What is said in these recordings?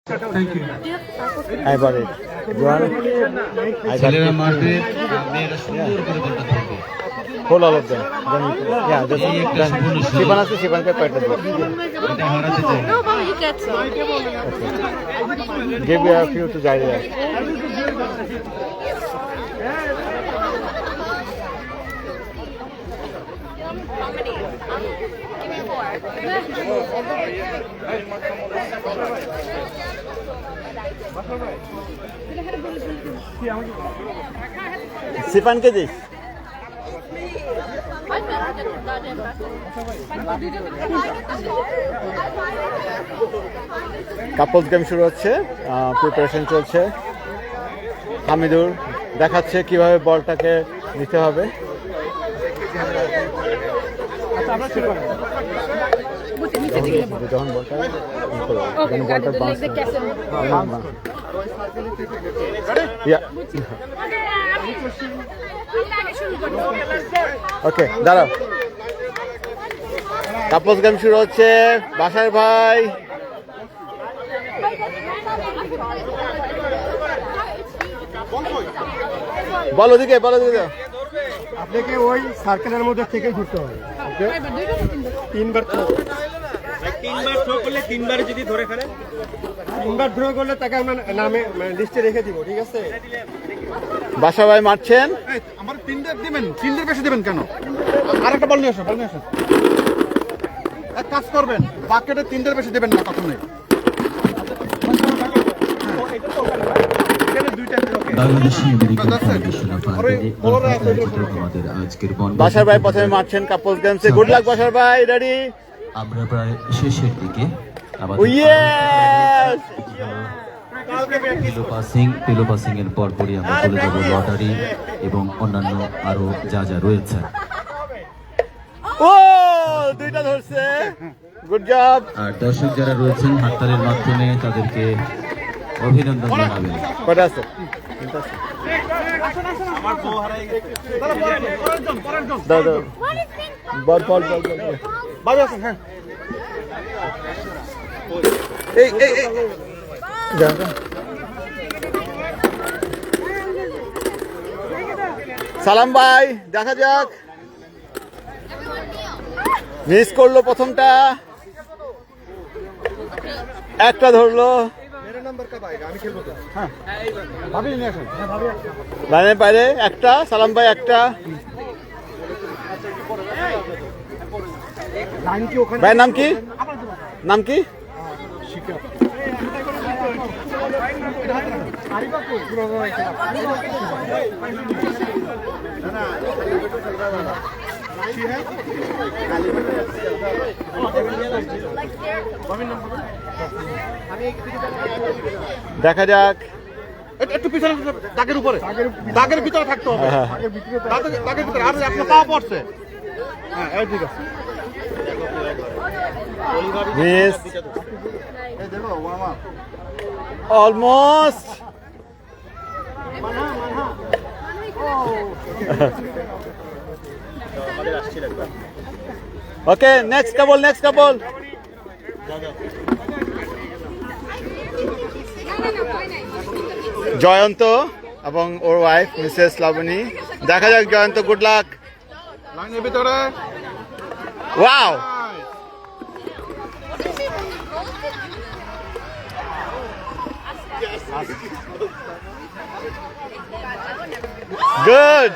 Thank you. I got it. One. I got ছেলেরা it. মারবে, মেয়েরা সুন্দর করে বলটা ধরবে। Hold all of them. Then, yeah, just এই একটা then. সম্পূর্ণ শট। Shivan আছে, Shivan কে পাইটা দিও। এটা হারাতে চাই না। No, Baba, he gets it. Give you a few to guide you. How many? Give me 4. Shivan K this? Couples game শুরু হচ্ছে, প্রিপারেশন চলছে। হামিদুর দেখাচ্ছে কিভাবে বলটাকে নিতে হবে। যখন বলটা ওকে, দাঁড়াও। কাপলস গেম শুরু হচ্ছে। বাসার ভাই বলো দিকে, বলো দিকে। আপনাকে ওই সার্কেলের মধ্যে থেকে ঘুরতে হবে। তিনবার থ্রো করলে তিনবার যদি ধরে ফেলে, তিনবার থ্রো করলে তাকে আমরা নামে লিস্টে রেখে দিব, ঠিক আছে? বাসা ভাই মারছেন। আমার তিনটার দিবেন, তিনটার বেশি দিবেন কেন? আরেকটা বল নিয়ে আসো, বল নিয়ে আসো। এক কাজ করবেন, বাকেটে তিনটার বেশি দেবেন না কখনোই। বাংলাদেশি আমেরিকান ফাউন্ডেশন অফ আমাদের আজকের বাসার ভাই প্রথমে মারছেন কাপলস গেমসে। গুড লাক বাসার ভাই। রেডি? আমরা প্রায় শেষের দিকে। ইয়েস! পিলো পাসিং এর পরপরই আমরা চলে যাব লটারি এবং অন্যান্য আরো যা যা রয়েছে। ও দুইটা ধরছে। Good job. আর দর্শক যারা রয়েছেন হাততালির মাধ্যমে তাদেরকে অভিনন্দন জানাবেন। কটা আছে? দাও দাও। বল বল বল বল। ভালো আছেন? হ্যাঁ। এই এই এই যা যা। সালাম ভাই, দেখা যাক। মিস করলো প্রথমটা, একটা ধরলো। ভাবি নিয়ে আসেন। লাইনের বাইরে একটা, সালাম ভাই একটা। ভাইয়ের নাম কি? নাম কি? দেখা যাক। একটু পিছনে, দাগের উপরে, দাগের ভিতরে থাকতে হবে। দাগের ভিতরে, আর আপনার পা পড়ছে। হ্যাঁ, এই ঠিক আছে। Miss almost. Okay, next couple, next couple. Jayanta এবং ওর ওয়াইফ মিসেস লাবণী। দেখা যাক জয়ন্ত, গুড লাক। লাইনের ভিতরে। Wow, good.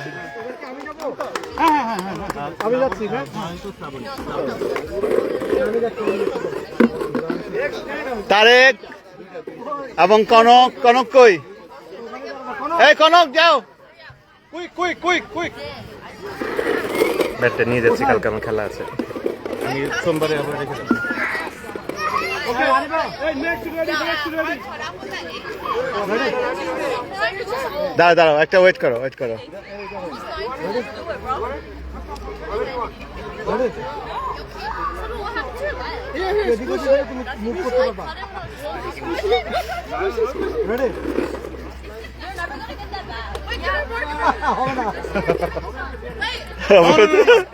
আমি যাচ্ছি না। তারেক এবং কনক। কনক কই? এই কনক যাও। Quick quick quick quick. ব্যাটটা নিয়ে যাচ্ছি, কালকে আমার খেলা আছে। আমি সোমবারে আবার রেখে দেবো। দাঁড়াও দাঁড়াও, একটা ওয়েট করো, ওয়েট করো। মুভ করতে পারবা। রেডি? হবে না।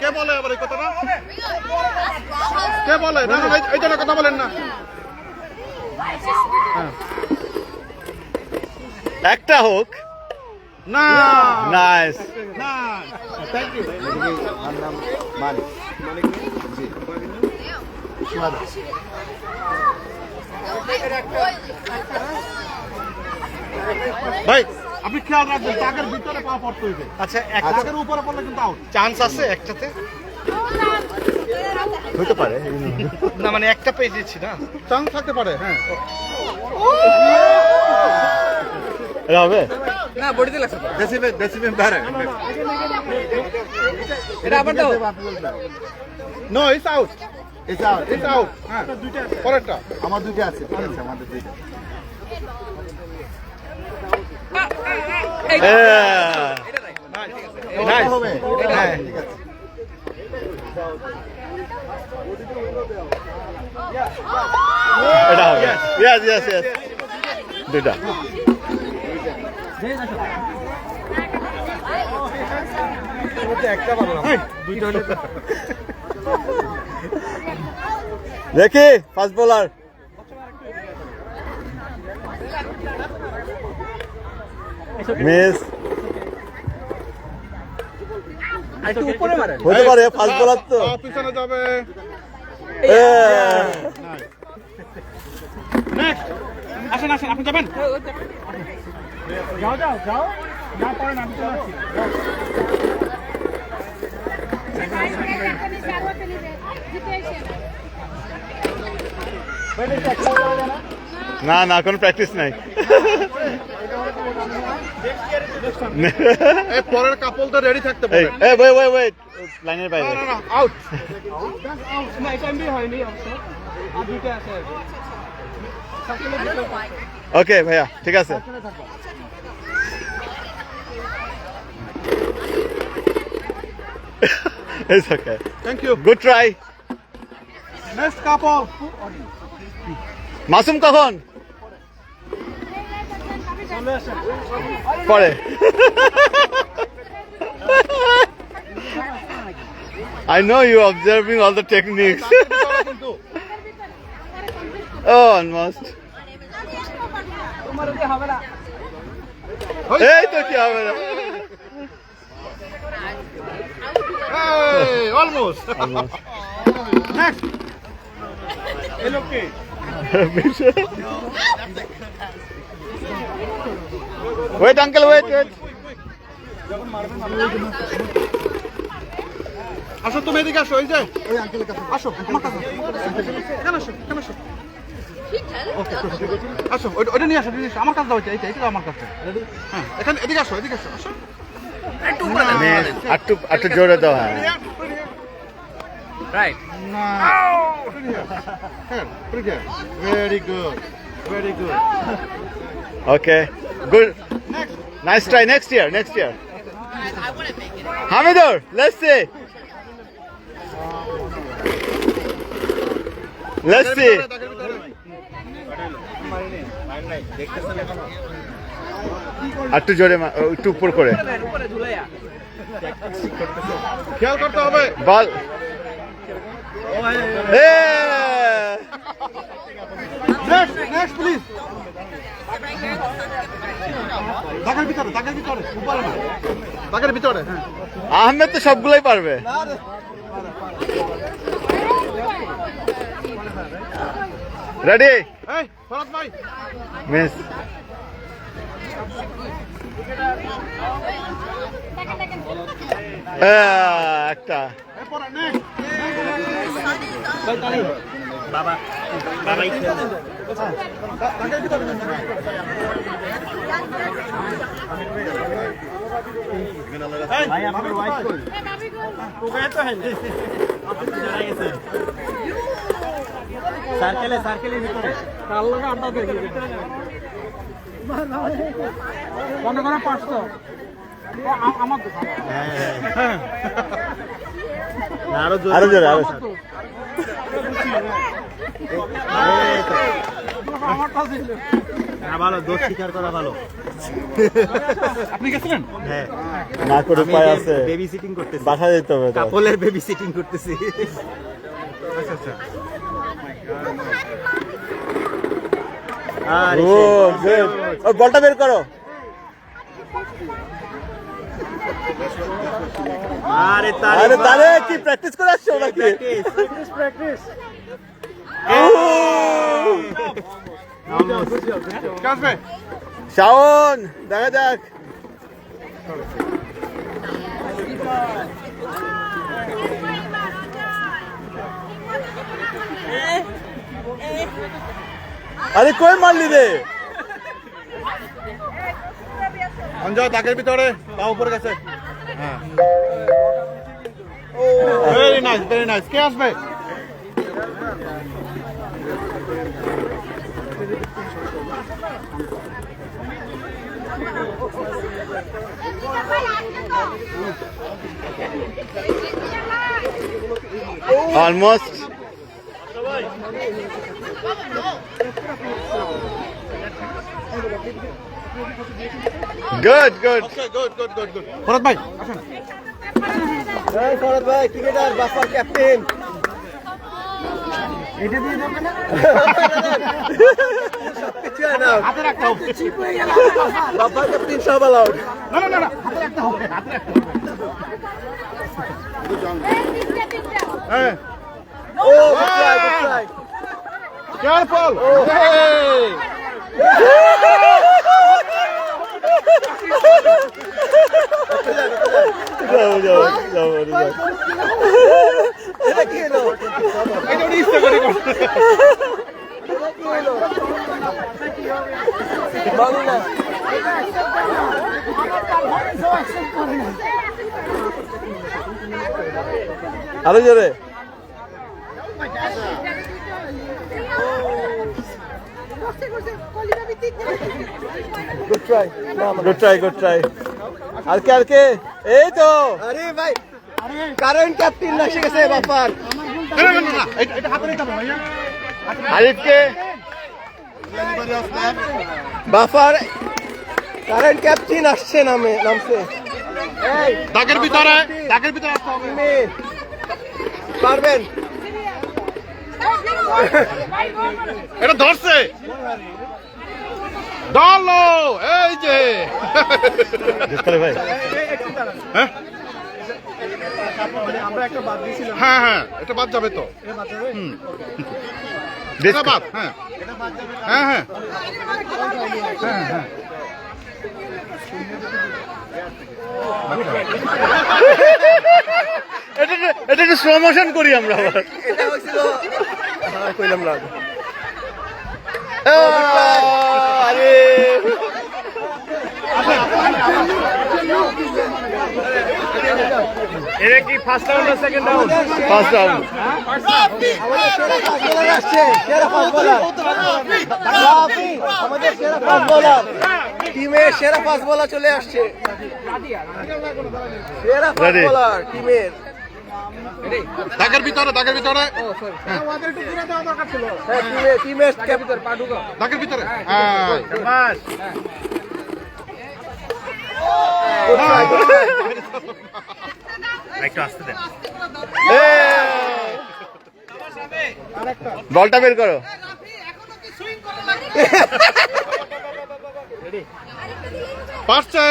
কে বলে আবার এই কথাটা? কে বলে? না না, এই জন্য কথা বলেন না। হ্যাঁ একটা হোক। না নাইস। না থ্যাংক ইউ ভাই আপনি খেয়াল রাখবেন দাগের ভিতরে পা পড়তে হইবে। আচ্ছা দাগের উপরে পড়লে কিন্তু আউট। চান্স আছে একটাতে? হইতে পারে। না মানে একটা পেয়ে দিচ্ছি না। চান্স থাকতে পারে। হ্যাঁ এটা হবে? না বডিতে লাগছে তো। ডেসিবেল বেড়ে এটা আবার দাও। No it's out it's out. হ্যাঁ পরেরটা আমার দুটো আছে, ঠিক আছে, আমাদের দুটো। নাইস। হ্যাঁ এটা হবে। Yes yes yes. দুটা। একটা পাবো না। দুইটা হলে দেখি ফাস্ট বোলার। মিস একটু উপরে মারেন। হতে পারে, ফাস্ট বোলার তো। পিছনে যাবে। নেক্সট আসেন আসেন আপনি যাবেন। যাও যাও যাও না পড়েন আমি চলে আসছি। না না, কোনো প্র্যাকটিস নাই। এই পরের কাপল তো রেডি থাকতে এই পারে। এই ওয়েট ওয়েট ওয়েট, লাইনের বাইরে। না না আউট। না এটা এমবি হয়নি অবশ্য। আর দুইটা আছে। ওকে ভাইয়া, ঠিক আছে। It's okay. Thank you. Good try. Next couple. Masum কখন পরে? I know you observing all the techniques. Oh, almost. এই তো কি হবে না? Hey, almost. Next. এলো কে? Wait, uncle, wait, wait. আসো তুমি এদিকে আসো। এই যে ওই আঙ্কেলের কাছে আসো আমার কাছে। কেন আসো কেন আসো? আসো ওইটা নিয়ে আসো নিয়ে আসো। আমার কাছে দাও। এইটা এইটা আমার কাছে। হ্যাঁ এখানে এদিকে আসো এদিকে আসো। আসো একটু জোরে দাও। হ্যাঁ, রাইট। না very good very good. okay, good, nice try. Next year Hamidor, let's see. একটু জোরে একটু উপর করে উপরে ঝুলাইয়া। খেয়াল করতে হবে। বল। Next next please. দাগের ভিতরে উপরে না দাগের ভিতরে। হ্যাঁ আহমেদ তো সবগুলোই পারবে। রেডি? এই ফরাদ ভাই মিস। একটা এরপরে নেক্সট। বাবা বাবাই খেলছে। দাগের ভিতরে ভাই আপনার ওয়াইফ কই? কোথায় তো হ্যাঁ আপনি জানা গেছে। সার্কেলের ভিতরে তার লগে আড্ডা দেখি। মনে করে 500 আমার হ্যাঁ আরো জোরে আরো জোরে। না ভালো দোষ স্বীকার করা ভালো। আপনি গেছিলেন? হ্যাঁ না করে উপায় আছে, বেবি সিটিং করতেছি। বাসা যেতে হবে তো। কাপলের বেবি সিটিং করতেছি। আচ্ছা আচ্ছা। ও গুড, বলটা বের করো। আরে আরে তারে কি প্র্যাকটিস করে আসছো নাকি? কে আসবে? শাওন দেখা যাক। আরে কই মারলি রে? অঞ্জয় দাগের ভিতরে, পা উপরে গেছে। হ্যাঁ, ভেরি নাইস, ভেরি নাইস। কে আসবে? Almost good good. Good good good good. Bharat ভাই আসেন। শরৎ ভাই ক্রিকেটার, বাফার ক্যাপ্টেন। হাতে রাখতে হবে। বাফার ক্যাপ্টেন সব অ্যালাউড। না না না না, হাতে রাখতে হবে, হাতে রাখতে হবে। হ্যাঁ, ও good try, good try. Careful. যাও যাও যাও যাও। এটা কি হলো? এটা উনি ইচ্ছা করে করছে। বাংলা না। আরো জোরে। Good try, good try, good try. আর কে, আর কে? এই তো। আরে ভাই, কারেন্ট ক্যাপ্টেন এসে গেছে বাপার। না না না, এটা হাতে রাখতে হবে ভাইয়া। আরিফকে বাফার কারেন্ট ক্যাপ্টেন আসছে নামছে। দাগের ভিতরে, দাগের ভিতরে আসতে হবে। পারবেন? এটা ধরছে, ধরলো। এই যে ভাই হ্যাঁ হ্যাঁ হ্যাঁ, এটা বাদ যাবে তো। হুম, এটা বাদ। হ্যাঁ হ্যাঁ হ্যাঁ হ্যাঁ হ্যাঁ। এটা একটু স্লো মোশন করি আমরা আবার। এটা হইছিল কইলাম না। আরে এটা কি ফার্স্ট রাউন্ড না সেকেন্ড রাউন্ড? First round. আমাদের সেরা ফাস্ট বোলার আসছে, সেরা ফাস্ট বোলার। আমাদের সেরা ফাস্ট বোলার, টিমের সেরা ফাস্ট বোলার চলে আসছে। সেরা ফাস্ট বোলার টিমের। দাগের ভিতরে, দাগের ভিতরে, হ্যাঁ, টিমের ক্যাপ্টেন পাডুকা। দাগের ভিতরে। হ্যাঁ, বাস একটু আসতে দেন। বলটা বের করো। পারছে।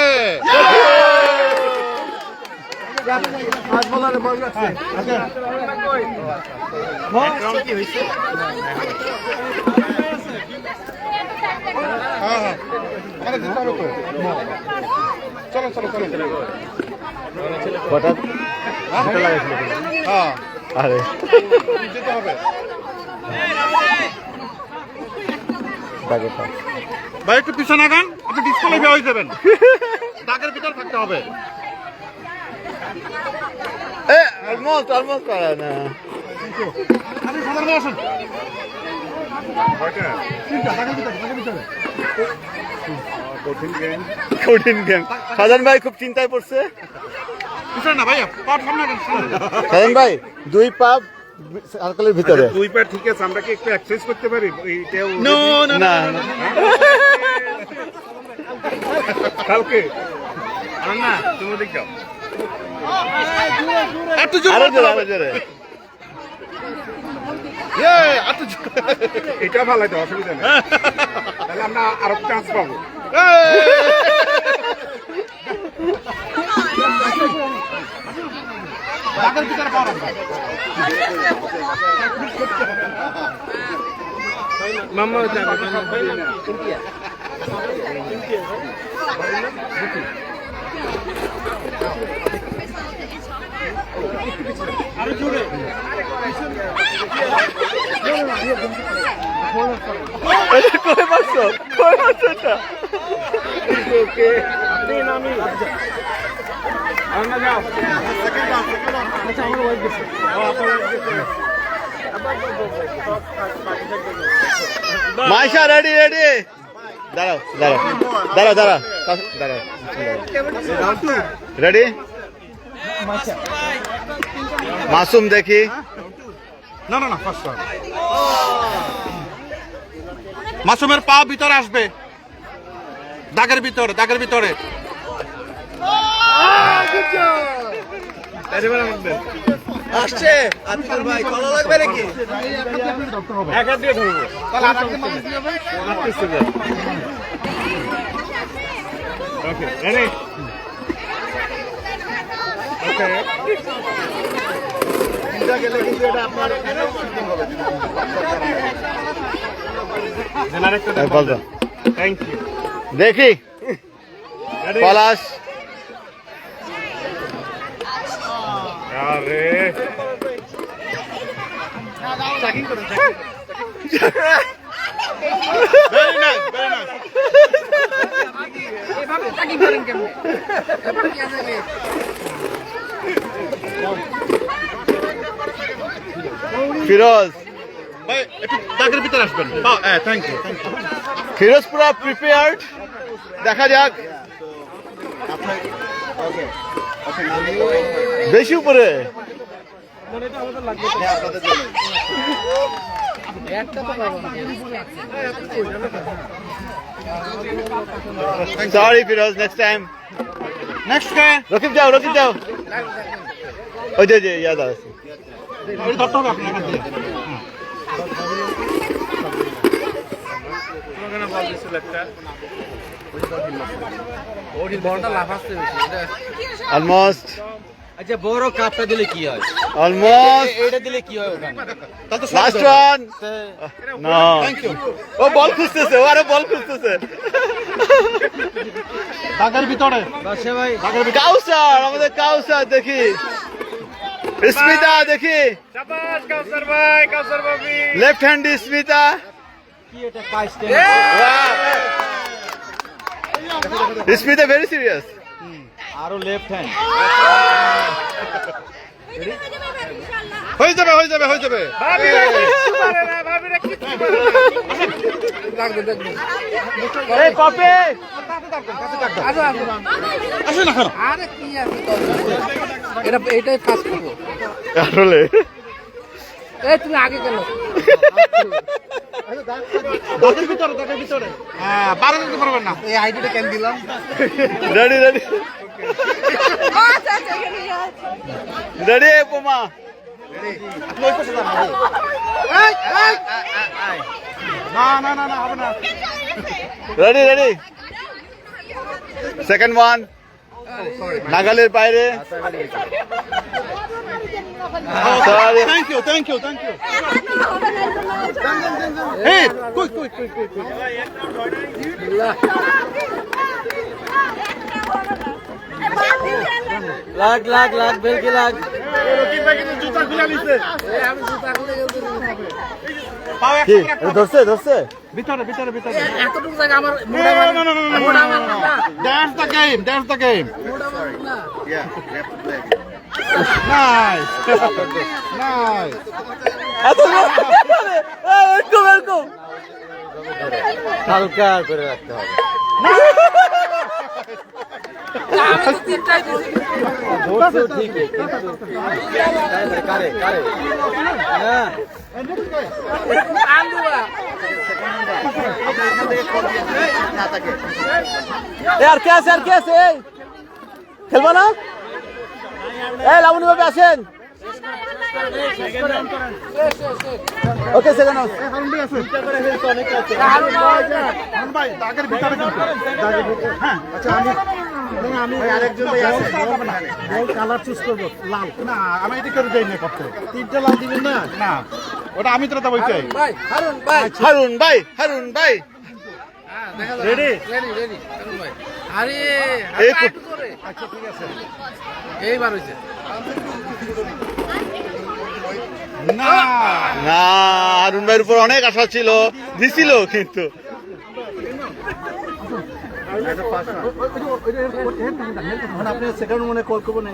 ফাস্ট বোলারে বল রাখছে। কি হয়েছে? হ্যাঁ হ্যাঁ, আমাদের যেতে হবে তো। চলো চলো চলো চলো। হঠাৎ হাতে লাগাইছিল। হ্যাঁ, আরে যেতে হবে। ভাই একটু পিছনে আগান, আপনি ডিসকোয়ালিফাই হয়ে যাবেন। দাগের ভিতরে থাকতে হবে। অলমোস্ট অলমোস্ট পারা না। আপনি সাধারণ আসুন। কঠিন গেম। সাজান ভাই খুব চিন্তায় পড়ছে। পিছনে না ভাইয়া, পা সামনে আগান, সামনে আগান। সাজান ভাই দুই পা সার্কেলের ভিতরে। দুই পা ঠিক আছে, আমরা কি একটু এক্সারসাইজ করতে পারি? এইটাও না কালকে না, তুমি দেখ যাও। একটু জোরে আরো মারতে জোরে, হবে। আরো জোরে। একটু জোরে। এটা ভালো লাগে, অসুবিধা নেই। তাহলে আমরা আরো চান্স পাবো। দাগের ভিতরে পাওয়া রাখবে। মাম্মা যাবে আরো জোরে কই মারছো এটা? ওকে তিন আমি আর না যাও আচ্ছা আমার ওয়াইফ গেছে আপনার ওয়াইফ গেছে মাইশা রেডি রেডি দাঁড়াও দাঁড়াও দাঁড়াও দাঁড়াও দাঁড়াও রেডি মাসুম দেখি না না না ফার্স্ট মাসুমের পা ভিতরে আসবে, দাগের ভিতরে, দাগের ভিতরে। আসছে আতিকুল ভাই কলা লাগবে নাকি? এক হাত দিয়ে ধরবো তাহলে আর একটা মানুষ দিয়ে হবে। ওকে রেডি ওকে গেলে কিন্তু এটা আপনার থ্যাংক ইউ দেখি পলাশ আরে Very nice, very nice. Firoz ভাই একটু দাগের ভিতরে আসবেন। হ্যাঁ, thank you, thank you. Firoz পুরা প্রিপেয়ার্ড, দেখা যাক। বেশি উপরে sorry Firoz, next time. Next কে? রকিব যাও, রকিব যাও। ওই যে ইয়াদ আছে। ওই ধরতে হবে আপনাকে দিয়ে। ওখানে বল দিছিল একটা অলমোস্ট আচ্ছা বড় কাপটা দিলে কি হয়? অলমোস্ট এটা দিলে কি হয় ওখানে? তাহলে তো লাস্ট ওয়ান। নো ও বল খুঁজতেছে, ও আরো বল খুঁজতেছে। দাগের ভিতরে। বাদশা ভাই কাউসার, আমাদের কাউসার দেখি। স্মিতা দেখি, শাবাশ কাউসার ভাই, কাউসার ভাবি। Left hand Smita. কি এটা কাইস্টেন? Smita very serious. আরো লেফট হ্যান্ড। হয়ে যাবে, হয়ে যাবে, হয়ে যাবে। ভাবি কিচ্ছু পারে না, ভাবিরা কিচ্ছু পারে না। এই কপি আসেন এখন। এটাই ফার্স্ট করবো। আসলে এই তুমি আগে কেন? দাগের ভিতরে, দাগের ভিতরে। হ্যাঁ, বারে দিতে পারবেন না। এই আইডিটা কেন দিলাম? রেডি রেডি রেডি উপমা। না না না না, হবে না। রেডি রেডি সেকেন্ড ওয়ান, নাগালের বাইরে। Sorry thank you, thank you, thank you. এই কই কই কই কই কই। লাগ লাগ লাগ বেলকি লাগ। রকিব ভাই কিন্তু জুতা খুলে নিছে। আমি জুতা খুলে গেছি। পাও কি একসাথে রাখতে হবে। ধরছে ধরছে ভিতরে, ভিতরে, ভিতরে। এতটুকু জায়গা আমার No, no, no, no, no, no, no, no. That's the game, that's the game. Nice. Nice. হালকা করে রাখতে হবে। ধরছো ঠিকই কিন্তু কারে কারে না আর কে আছে, আর কে আছে? এই খেলবো না? এই লাবণী ভাবে আসেন। Okay second house. ভাই, দাগের ভিতরে কিন্তু। দাগের ভিতরে। হ্যাঁ, আচ্ছা আমি ভাই, আরেকজন ভাই আছে। কালার চুজ করবো লাল না, আমি এটা করে দেই না করতে। তিনটা লাল দিবেন না? না, ওটা আমি তোরা বলছি। ভাই হারুন ভাই হারুন ভাই রেডি রেডি হারুন ভাই আরে এই আরে একটু জোরে। আচ্ছা ঠিক আছে। এইবার হইছে না না, হারুন ভাইয়ের উপর অনেক আশা ছিল, দিছিল কিন্তু আপনি সেকেন্ড মনে কল করবো না।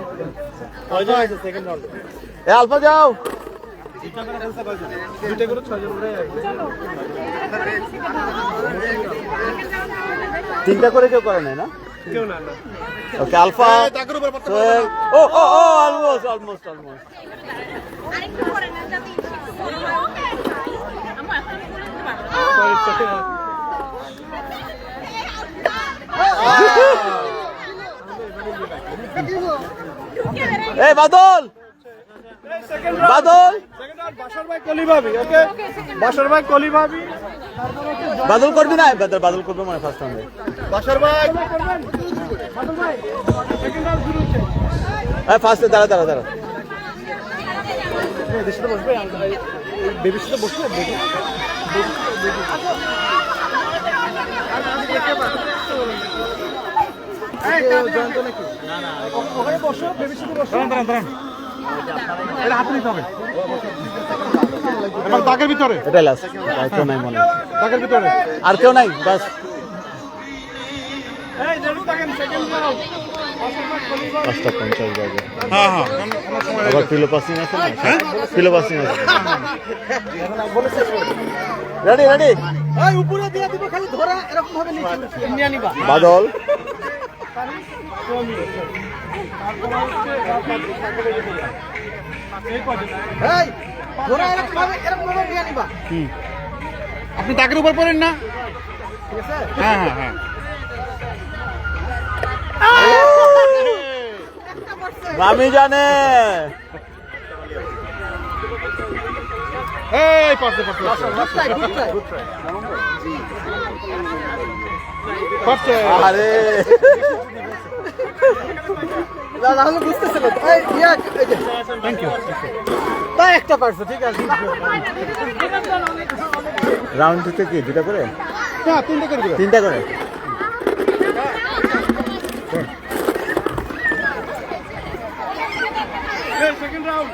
এ আলফা যাও। তিনটা করে কেউ করে নাই না? ওকে আলফা। ও ও ও অলমোস্ট অলমোস্ট অলমোস্ট। আরেকটু করে না যাতে আমার এখন করে দিতে পারবো এই বাদল বাদল বাদল করবি না? বাদল করবে মানে ফার্স্ট রাউন্ডে। ফার্স্টে দাঁড়া দাঁড়া দাঁড়া। এটা হাত নিতে হবে। এবং দাগের ভিতরে, এটাই লাস্ট, আর কেউ নাই মনে হয়। দাগের ভিতরে। আর কেউ নাই, বাস। 5:50 বাজে। হ্যাঁ হ্যাঁ, আবার পিলো পাসিং আছে না? পিলো পাসিং আছে। রেডি রেডি উপরে দিয়ে দিব খালি ধরা এরকম ভাবে নিয়ে নিবা বাদল। এই ধরা এরকম ভাবে নিয়ে নিবা। আপনি দাগের উপর পড়েন না? হ্যাঁ হ্যাঁ হ্যাঁ। মামি জানে। এই পারছে পারছে পারছে। আরে না হলে বুঝতেছিল এই ইয়া এই যে থ্যাংক ইউ। তাই একটা পারছো ঠিক আছে রাউন্ড দিতে কি দুটা করে? না, তিনটে করে দিবেন। তিনটা করে। Second round.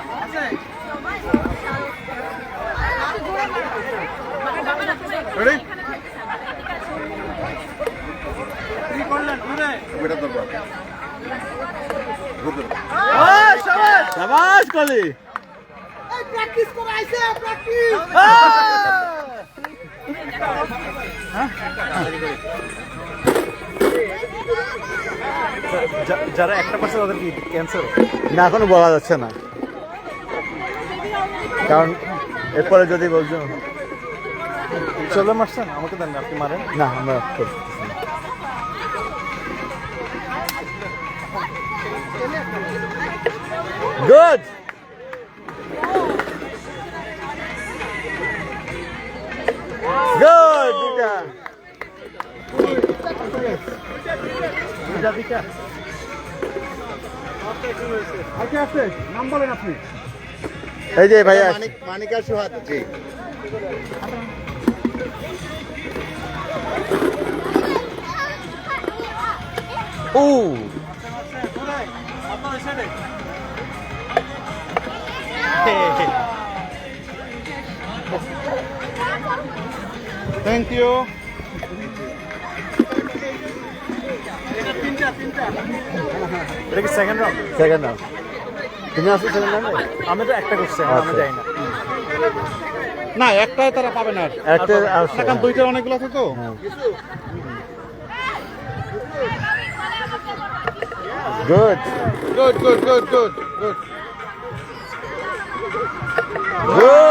রেডি? শাবাশ কলি। প্র্যাকটিস করে আইছে প্র্যাকটিস যারা একটা পারছে তাদের কি ক্যান্সার? না, এখনো বলা যাচ্ছে না, কারণ এরপরে যদি বলছো চলে মারছেন, আমাকে দেন না, আপনি মারেন। না আমরা করতেছি না। গুড। গুড দুটা। আচ্ছা আছে, নাম বলেন আপনি। এই যে ভাইয়া মানিকা সুহাদ। জি। ও থ্যাংক ইউ। এটা কি সেকেন্ড রাউন্ড? Second round. তুমি আসো সেকেন্ড রাউন্ডে? আমি তো একটা করছি, আমি যাই না। না, একটাই তারা পাবে না। একটা আসছে, কারণ দুইটা অনেকগুলো আছে তো। Good good good good good good good.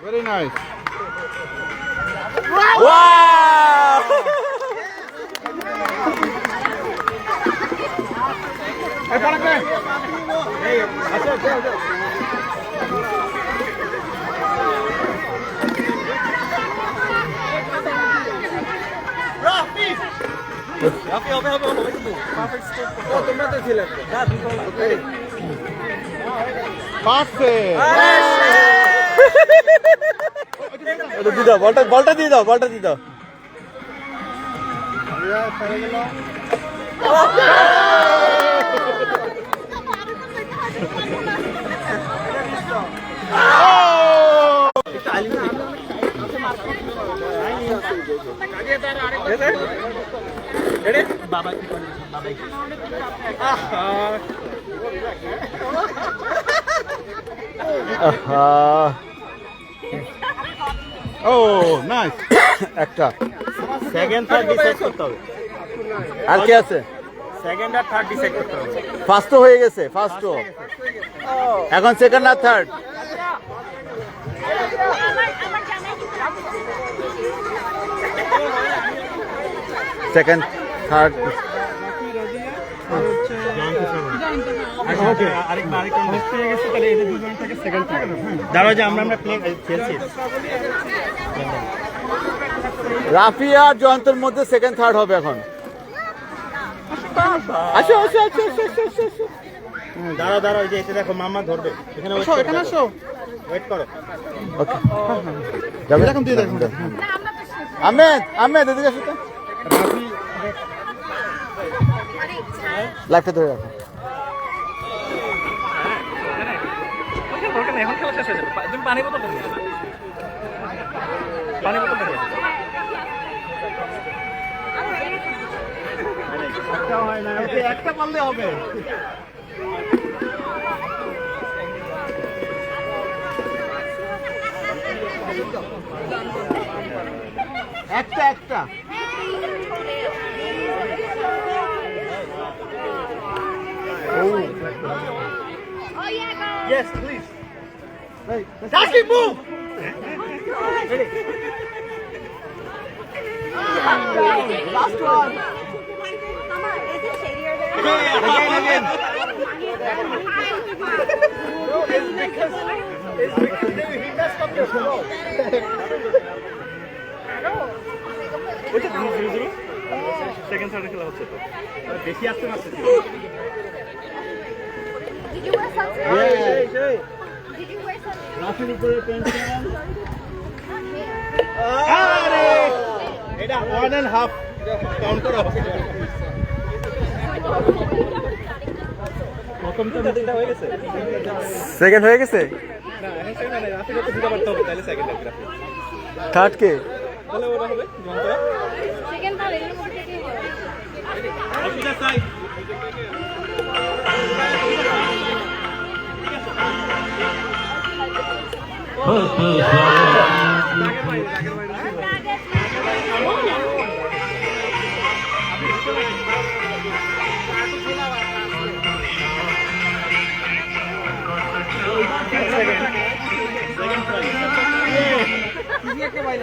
Very nice. Wow এই পড়াকে দিয়ে দাও, বলটা দিয়ে দাও, বলটা দিয়ে দাও। ও নাইস। একটা সেকেন্ড থার্ড ডিসাইড করতে হবে, আর কি আছে? সেকেন্ড আর থার্ড ডিসাইড করতে হবে। ফার্স্ট তো হয়ে গেছে, ফার্স্ট তো এখন সেকেন্ড আর থার্ড। সেকেন্ড থার্ড দাঁড়াও যে আমরা প্লে খেলছি। রাফি আর জয়ন্তর মধ্যে সেকেন্ড থার্ড হবে এখন। আসো আসো আসো আসো আসো আসো, আসো। দাঁড়াও দাঁড়াও, যে এটা দেখো মামা ধরবে, এখানে আসো, এখানে আসো। ওয়েট করো। ওকে যাবে এখন দিয়ে দেখুন। আহমেদ, আহমেদ এদিকে আসো তো, লাইফটা ধরে রাখো। একটা পারলে হবে। একটা একটা Oh yeah, girl. Yes, please. Jackie, move. Last one. Mama, is it shadier there? Again. He messed up your flow. Second third খেলা হচ্ছে তো বেশি আসতে পারছে। Did you wear something? Did you wear something? রাফির উপরে টেনশন। আরে এটা 1.5 কাউন্টার হবে। প্রথম তো তিনটা হয়ে গেছে, সেকেন্ড হয়ে গেছে, না এখন সেকেন্ড না, রাফির তো দুটো করতে হবে, তাহলে সেকেন্ড হবে। রাফি থার্ড কে? তাহলে ওটা হবে যন্ত্র। Chicken ball, in the morning. রাফিটা সাইড।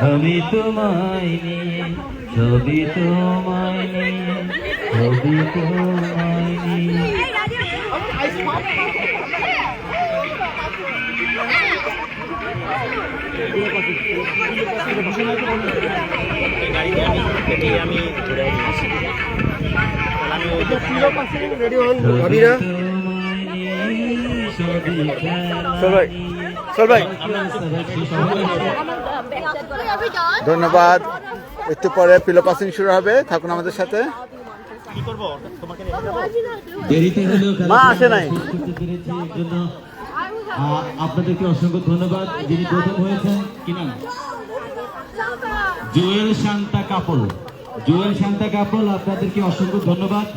আমি তোমায় নিয়ে, ছবি তোমায় নিয়ে, ছবি তোমায় নিয়ে। রেডি হন ভাবিরা। চল ভাই, চল ভাই, ধন্যবাদ। একটু পরে পিলো পাসিং শুরু হবে, থাকুন আমাদের সাথে। কি করব তোমাকে দেরিতে হলেও খেলা মা আসে নাই। করতে পেরেছি এর জন্য আপনাদেরকে অসংখ্য ধন্যবাদ। যিনি প্রথম হয়েছেন কি নাম? জুয়েল শান্তা কাপল। জুয়েল শান্তা কাপল, আপনাদেরকে অসংখ্য ধন্যবাদ।